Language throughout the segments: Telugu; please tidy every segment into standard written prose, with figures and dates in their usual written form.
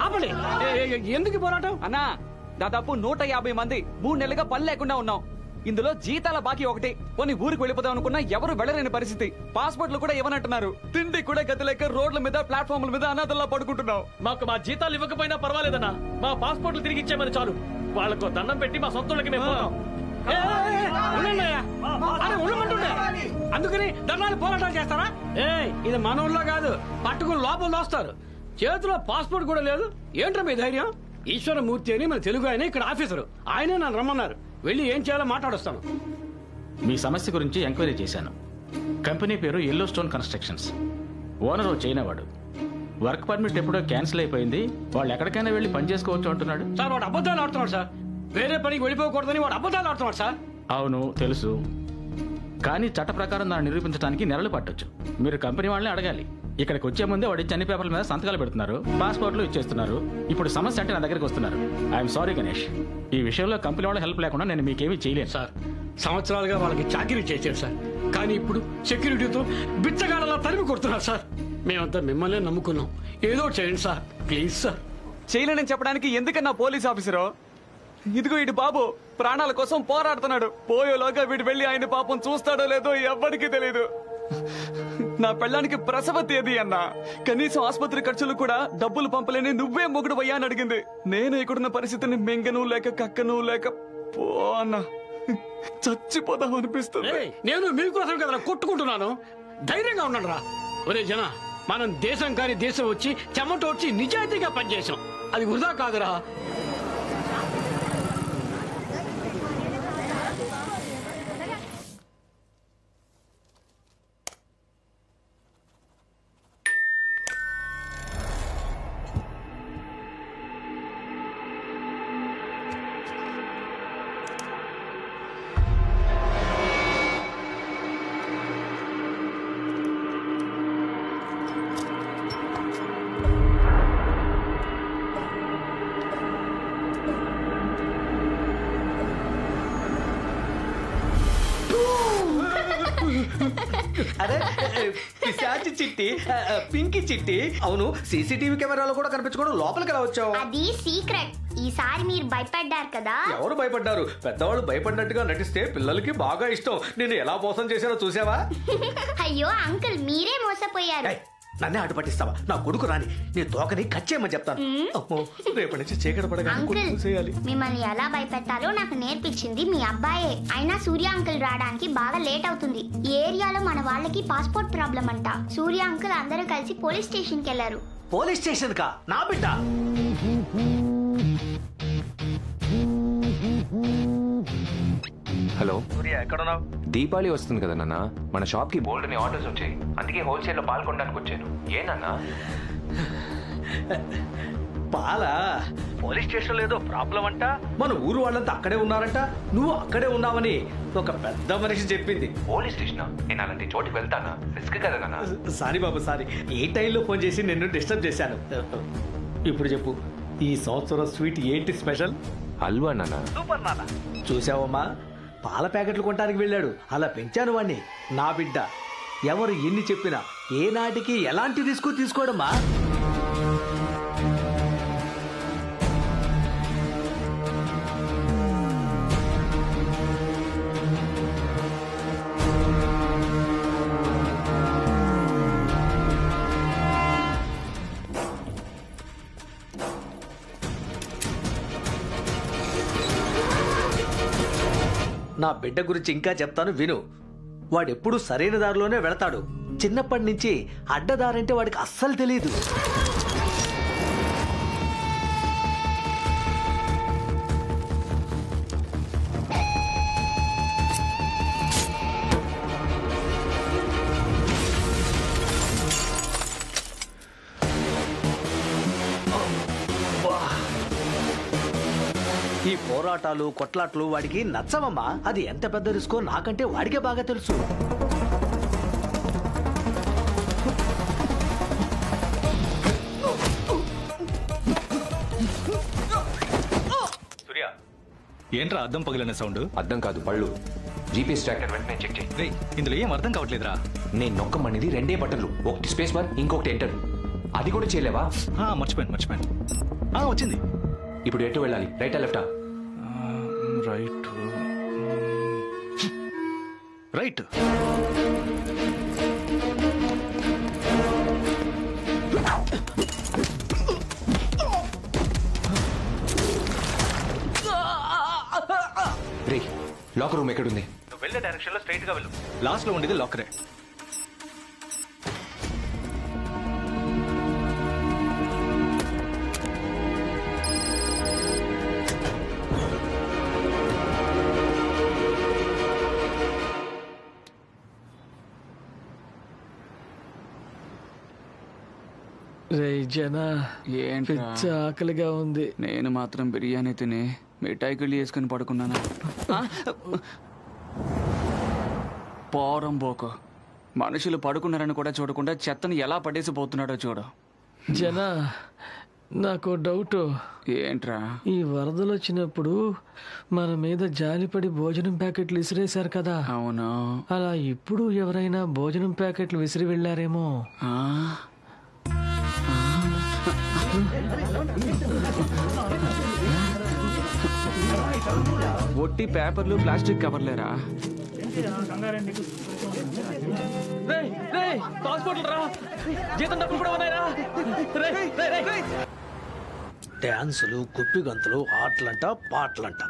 ఆపండి. ఎందుకు పోరాటం అన్నా? దాదాపు 150 మంది 3 నెలలుగా పని లేకుండా ఉన్నాం. ఇందులో జీతాల బాకీ ఒకటి. కొన్ని ఊరికి వెళ్ళిపోదాం అనుకున్నా ఎవరు వెళ్ళలేని పరిస్థితి. పాస్పోర్ట్లు కూడా ఇవ్వనంటున్నారు. తిండి కూడా గతి లేక రోడ్ల మీద ప్లాట్ఫామ్ల మీద అనాథల్లా పడుకుంటున్నాం. మాకు మా జీతాలు ఇవ్వకపోయినా పర్వాలేదన్నా, మా పాస్పోర్ట్లు తిరిగి ఇచ్చేమని చాలు. వాళ్ళకు దండం పెట్టి మా సొంతలకి మేము పోతాం. అందుకని ధర్నాలు పోరాటాలు చేస్తారా? ఇది మన ఊళ్ళో కాదు, పట్టుకుని లోపల దోస్తారు. చేతిలో పాస్పోర్ట్ కూడా లేదు. ఏంట్రా మీ ధైర్యం? ఈశ్వరమూర్తి అని మన తెలుగు ఆయన ఇక్కడ ఆఫీసరు, ఆయనే నన్ను రమ్మన్నారు. వెళ్ళి ఏం చేయాలో మాట్లాడొస్తాను. మీ సమస్య గురించి ఎంక్వైరీ చేశాను. కంపెనీ పేరు yellow stone constructions. Owner China వాడు. వర్క్ పర్మిట్ ఎప్పుడో క్యాన్సిల్ అయిపోయింది. వాళ్ళు ఎక్కడికైనా వెళ్ళి పని చేసుకోవచ్చు అంటున్నాడు. సార్ వాడు అబద్ధాలు ఆడుతున్నాడు సార్. వేరే పనికి వెళ్ళిపోకూడదని వాడు అబద్ధాలు ఆడుతున్నాడు సార్. అవును తెలుసు, కానీ చట్ట ప్రకారం దాన్ని నిరూపించడానికి నెలలు పట్టొచ్చు. మీరు కంపెనీ వాళ్ళని అడగాలి. ఇక్కడికి వచ్చే ముందే వాడి అన్ని పేపర్ల మీద సంతకాలు పెడుతున్నారు, పాస్పోర్ట్లు ఇచ్చేస్తున్నారు. ఇప్పుడు సమస్య అంటే నా దగ్గరికి వస్తున్నారు. ఐఎమ్ సారీ గణేష్, ఈ విషయంలో కంపెనీ వాళ్ళ హెల్ప్ లేకుండా నేను మీకేమీ చేయలేను. సార్ సంవత్సరాలుగా వాళ్ళకి చాకరీ చేశారు సార్, కానీ ఇప్పుడు సెక్యూరిటీతో బిచ్చగాళ్ళలా తరిమి కొడుతున్నారు సార్. మేమంతా మిమ్మల్ని నమ్ముకున్నాం, ఏదో చేయండి సార్ ప్లీజ్ సార్. చేయలేనని చెప్పడానికి ఎందుకన్నా పోలీస్ ఆఫీసరు? ఇదిగో ఇటు బాబు ప్రాణాల కోసం పోరాడుతున్నాడు. పోయేలోగా వీడు వెళ్ళి ఆయన పాపం చూస్తాడో లేదో ఎవ్వడికి తెలీదు. నా పెళ్ళానికి ప్రసవ తేదీ అన్నా, కనీసం ఆసుపత్రి ఖర్చులు కూడా డబ్బులు పంపలేని నువ్వే మొగుడు అయ్యా అని అడిగింది. నేను ఇక్కడున్న పరిస్థితిని మింగను లేక కక్కను లేక పో అన్నా, చచ్చిపోదాం అనిపిస్తుంది. నేను మీకోసం కదా కొట్టుకుంటున్నాను, ధైర్యంగా ఉన్నాను రా. ఒరే జన, మనం దేశం కాని దేశం వచ్చి చెమట వచ్చి నిజాయితీగా పనిచేసాం, అది వృధా కాదురా. అరే పిశాచి చిట్టి, పింకి చిట్టి, అవును సీసీటీవీ కెమెరాలో కూడా కనిపించుకోవడం లోపలికి ఎలా వచ్చావు? అది సీక్రెట్. ఈసారి మీరు భయపడ్డారు కదా. ఎవరు భయపడ్డారు? పెద్దవాళ్ళు భయపడినట్టుగా నటిస్తే పిల్లలకి బాగా ఇష్టం. నేను ఎలా మోసం చేశానో చూసావా? అయ్యో అంకుల్, మీరే మోసపోయారు. నన్నే అడ్డు పట్టిస్తావా? నా కొడుకు రాని నీ తోకని కచ్చేయమని చెప్తాను. రేపటి నుంచి చీకటి పడగా మిమ్మల్ని ఎలా భయపెట్టాలో నాకు నేర్పించింది మీ అబ్బాయే. అయినా సూర్య అంకుల్ రావడానికి బాగా లేట్ అవుతుంది. ఈ ఏరియాలో మన వాళ్ళకి పాస్పోర్ట్ ప్రాబ్లం అంట. సూర్య అంకుల్ అందరూ కలిసి పోలీస్ స్టేషన్ కి వెళ్లారు. పోలీస్ స్టేషన్ కా? నా బిడ్డ హలో సూర్య, ఎక్కడున్నావు? దీపావళి వస్తుంది కదా నాన్న, మన షాప్ కి బోల్డ్ అని ఆర్డర్స్ వచ్చాయి. అందుకే హోల్సేల్ లో పాలు కొనడానికి వచ్చాను. ఏనన్నా? పాలా? పోలీస్ స్టేషన్ లేదో ప్రాబ్లం అంట. మన ఊరు వాళ్ళంతా అక్కడే ఉన్నారంట, నువ్వు అక్కడే ఉన్నావని ఒక పెద్ద మనిషి చెప్పింది. Police station? నేను అలాంటి చోటుకి వెళ్తానా? రిస్క్ కదా నాన్న. సారీ బాబు సారీ, ఏ టైంలో ఫోన్ చేసి నిన్ను డిస్టర్బ్ చేశాను. ఇప్పుడు చెప్పు, ఈ సంవత్సరం స్వీట్ ఏంటి స్పెషల్? హల్వా నాన్న. సూపర్ నాన్న. చూసావమ్మా, పాల ప్యాకెట్లు కొనడానికి వెళ్ళాడు, అలా పెంచాను వాణ్ణి. నా బిడ్డ ఎవరు ఎన్ని చెప్పినా ఏ నాటికి ఎలాంటి రిస్క్ తీసుకోవడమ్మా. నా బిడ్డ గురించి ఇంకా చెప్తాను విను. వాడెప్పుడు సరైన దారిలోనే వెళతాడు. చిన్నప్పటి నుంచి అడ్డదారంటే వాడికి అస్సలు తెలియదు. ఈ పోరాటాలు కొట్లాట్లు వాడికి నచ్చవమ్మా. అది ఎంత పెద్ద రిస్కో నాకంటే వాడికే బాగా తెలుసు. సూర్య, ఏంట్రా అద్దం పగిలిన సౌండ్? అర్థం కాదు, పళ్ళు. జీపీఎస్ ట్రాకర్ వెంటనే చెక్ చేయి. ఇందులో ఏం అర్థం కావట్లేదురా. నేను నొక్కమనేది రెండే బటన్లు, ఒకటి స్పేస్ బార్, ఇంకొకటి ఎంటర్. అది కూడా చేయలేవా? మర్చిపోయాను వచ్చింది. ఇప్పుడు ఎటు వెళ్ళాలి? రైటా లెఫ్టా? రైట్. రే, లాకర్ రూమ్ ఎక్కడుంది? నువ్వు వెళ్ళే డైరెక్షన్ లో స్ట్రైట్ గా వెళ్ళు. లాస్ట్ లో ఉండేది లాకరే. రే జన, ఏంటి ఆకలిగా ఉంది. నేను మాత్రం బిర్యానీ తిని మిఠాయికిళ్ళు వేసుకుని పడుకున్నాను. పోరం పోకు, మనుషులు పడుకున్నారని కూడా చూడకుండా చెత్తను ఎలా పడేసిపోతున్నాడో చూడు. జన, నాకు డౌట్. ఏంట్రా? ఈ వరదలు వచ్చినప్పుడు మన మీద జాలిపడి భోజనం ప్యాకెట్లు విసిరేశారు కదా. అవును. అలా ఇప్పుడు ఎవరైనా భోజనం ప్యాకెట్లు విసిరి వెళ్ళారేమో. ఒట్టి పేపర్లు, ప్లాస్టిక్ కవర్లేరా? పాస్పోర్ట్లు రా, జీతం డబ్బులు కూడా ఉన్నాయిరా. డాన్సులు, కుప్పి గంతులు, ఆటలంట, పాటలంట.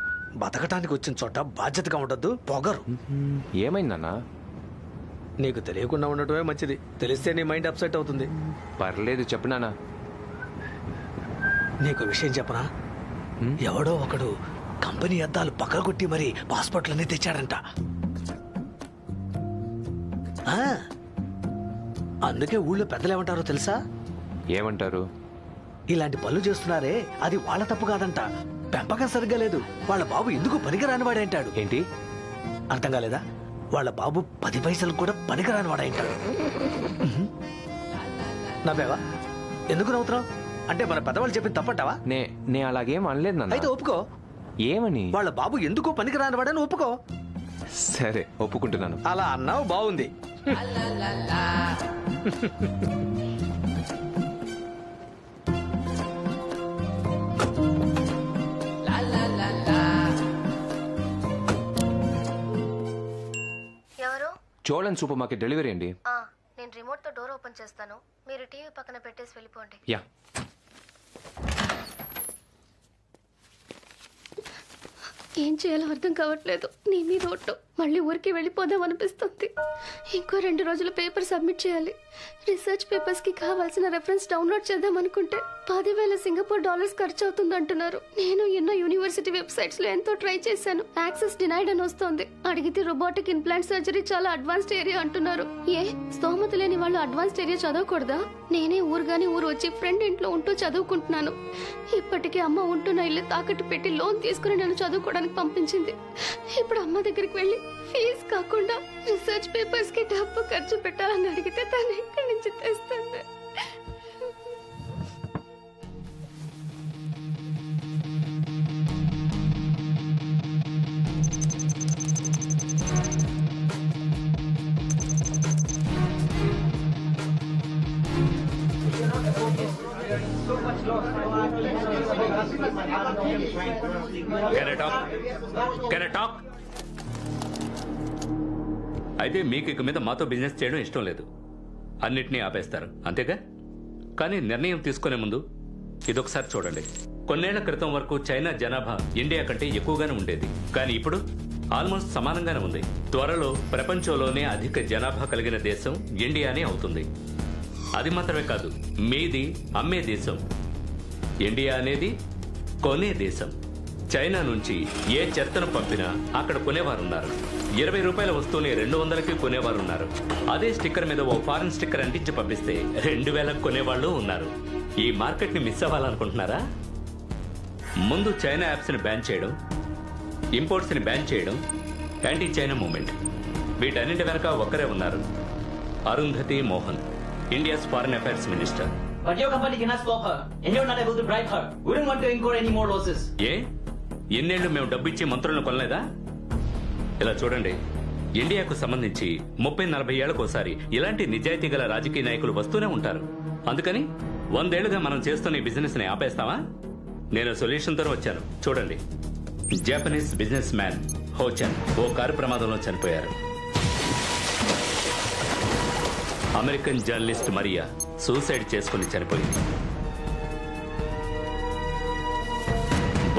బతకటానికి వచ్చిన చోట బాధ్యతగా ఉండద్దు, పొగరు. ఏమైందన్నా? నీకు తెలియకుండా ఉండటమే మంచిది. తెలిస్తే నీ మైండ్ అప్సెట్ అవుతుంది. పర్లేదు, చెప్పు నాన్న. నీకు విషయం చెప్పనా? ఎవడో ఒకడు కంపెనీ అద్దాలు పక్కలు కొట్టి మరి పాస్పోర్ట్లన్నీ తెచ్చాడంట. అందుకే ఊళ్ళో పెద్దలు ఏమంటారో తెలుసా? ఏమంటారు? ఇలాంటి పనులు చేస్తున్నారే, అది వాళ్ళ తప్పు కాదంట. పెంపకం సరిగ్గా లేదు, వాళ్ళ బాబు ఎందుకు పనికిరాని వాడంటాడు. ఏంటి? అర్థం కాలేదా? వాళ్ళ బాబు 10 పైసలు కూడా పనికిరాని వాడంటాడు. నవ్వేవా? ఎందుకు నవ్వుతున్నావు? అంటే మన పెద్దవాళ్ళు చెప్పింది తప్పంటావా? నే అలాగేం అనలేదు నాన్న. అయితే ఒప్పుకో. ఏమని? వాళ్ళ బాబు ఎందుకు పనికిరాని వాడని ఒప్పుకో. సరే, ఒప్పుకుంటున్నాను. అలా అన్నావు, బాగుంది. ఎవరు? చోళన్ సూపర్ మార్కెట్ డెలివరీ అండి. నేను రిమోట్ తో డోర్ ఓపెన్ చేస్తాను, మీరు టీవీ పక్కన పెట్టేసి వెళ్ళిపోండి. యా. ఏం చేయాలో అర్థం కావట్లేదు. నీ మీద ఒట్టు. మళ్ళీ ఊరికి వెళ్ళిపోదాం అనిపిస్తుంది. ఇంకో 2 రోజులు పేపర్ సబ్మిట్ చేయాలి. రీసెర్చ్ పేపర్స్ కి కావాల్సిన రెఫరెన్స్ డౌన్లోడ్ చేద్దాం అనుకుంటే 10,000 సింగపూర్ డాలర్స్ ఖర్చు అవుతుంది అంటున్నారు. నేను ఎన్నో యూనివర్సిటీ వెబ్సైట్స్ లో ఎంతో ట్రై చేశాను. యాక్సెస్ డినైడ్ అని వస్తోంది. అడిగితే రోబోటిక్ ఇంప్లాంట్ సర్జరీ చాలా అడ్వాన్స్డ్ ఏరియా అంటున్నారు. స్తోమత లేని వాళ్ళు అడ్వాన్స్డ్ ఏరియా చదవకూడదా? నేనే ఊరుగాని ఊరు వచ్చి ఫ్రెండ్ ఇంట్లో ఉంటూ చదువుకుంటున్నాను. ఇప్పటికీ అమ్మ ఉంటున్న ఇల్లు తాకట్టు పెట్టి లోన్ తీసుకుని నన్ను చదువుకోవడానికి పంపించింది. ఇప్పుడు అమ్మ దగ్గరికి వెళ్ళి ఫీజు కాకుండా రీసెర్చ్ పేపర్స్ కి డబ్బు ఖర్చు పెట్టాలని అడిగితే తను ఎక్కడి నుంచి తెస్తుంది? అయితే మీకు ఇక మీద మాతో బిజినెస్ చేయడం ఇష్టం లేదు, అన్నిటినీ ఆపేస్తారు అంతేగా? కానీ నిర్ణయం తీసుకునే ముందు ఇదొకసారి చూడండి. కొన్నేళ్ల క్రితం వరకు చైనా జనాభా ఇండియా కంటే ఎక్కువగానే ఉండేది, కానీ ఇప్పుడు ఆల్మోస్ట్ సమానంగానే ఉంది. త్వరలో ప్రపంచంలోనే అధిక జనాభా కలిగిన దేశం ఇండియానే అవుతుంది. అది మాత్రమే కాదు, మీది అమ్మే దేశం. ఇండియా అనేది కొనే దేశం. చైనా నుంచి ఏ చెత్తను పంపినా అక్కడ కొనేవారున్నారు. 20 రూపాయల వస్తువుని 200కి కొనేవారున్నారు. అదే స్టిక్కర్ మీద ఓ ఫారెన్ స్టిక్కర్ అంటించి పంపిస్తే 2000కి కొనేవాళ్ళు ఉన్నారు. ఈ మార్కెట్ ని మిస్ అవ్వాలనుకుంటున్నారా? ముందు చైనా యాప్స్ ని బ్యాన్ చేయడం, ఇంపోర్ట్స్ ని బ్యాన్ చేయడం, యాంటీ చైనా మూవ్మెంట్. వీటన్నింటి వెనక ఒక్కరే ఉన్నారు, Arundhati Mohan, India's foreign affairs minister. But your company cannot stop her, and you're not able to bribe her. We don't want to incur any more losses. ఎన్నేళ్లు మేము డబ్బిచ్చి మంత్రులను కొనలేదా? ఇలా చూడండి, ఇండియాకు సంబంధించి 30-40 ఏళ్లకోసారి ఇలాంటి నిజాయితీ గల రాజకీయ నాయకులు వస్తూనే ఉంటారు. అందుకని 100 ఏళ్లుగా మనం చేస్తున్న ఈ బిజినెస్ ని ఆపేస్తావా? నేను సొల్యూషన్ తో వచ్చాను. చూడండి, జపనీస్ బిజినెస్ మ్యాన్ హోచెన్ ఓ కారు ప్రమాదంలో చనిపోయారు. అమెరికన్ జర్నలిస్ట్ మరియా సూసైడ్ చేసుకుని చనిపోయింది.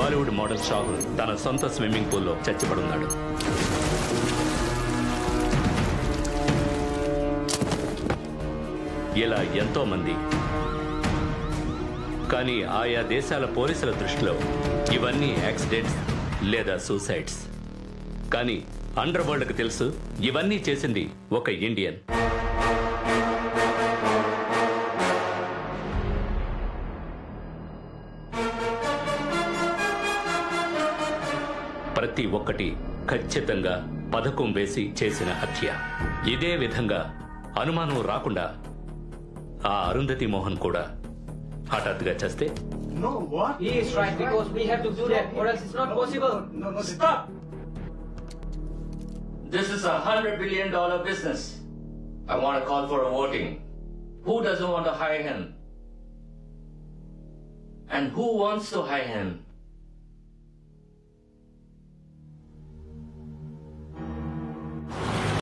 బాలీవుడ్ మోడల్ షాహుల్ తన సొంత స్విమ్మింగ్ పూల్లో చచ్చిపడున్నాడు. ఇలా ఎంతో మంది. కానీ ఆయా దేశాల పోలీసుల దృష్టిలో ఇవన్నీ యాక్సిడెంట్స్ లేదా సూసైడ్స్. కానీ అండర్ వరల్డ్కి తెలుసు ఇవన్నీ చేసింది ఒక ఇండియన్. ప్రతి ఒక్కటి ఖచ్చితంగా పథకం వేసి చేసిన హత్య. ఇదే విధంగా అనుమానం రాకుండా ఆ అరుంధతి మోహన్ కూడా హఠాత్తుగా చస్తే No, what? He is right because we have to do that or else it's not possible. No, stop! This is $100 billion business. I want to call for a voting. Who doesn't want to hire him? And who wants to hire him?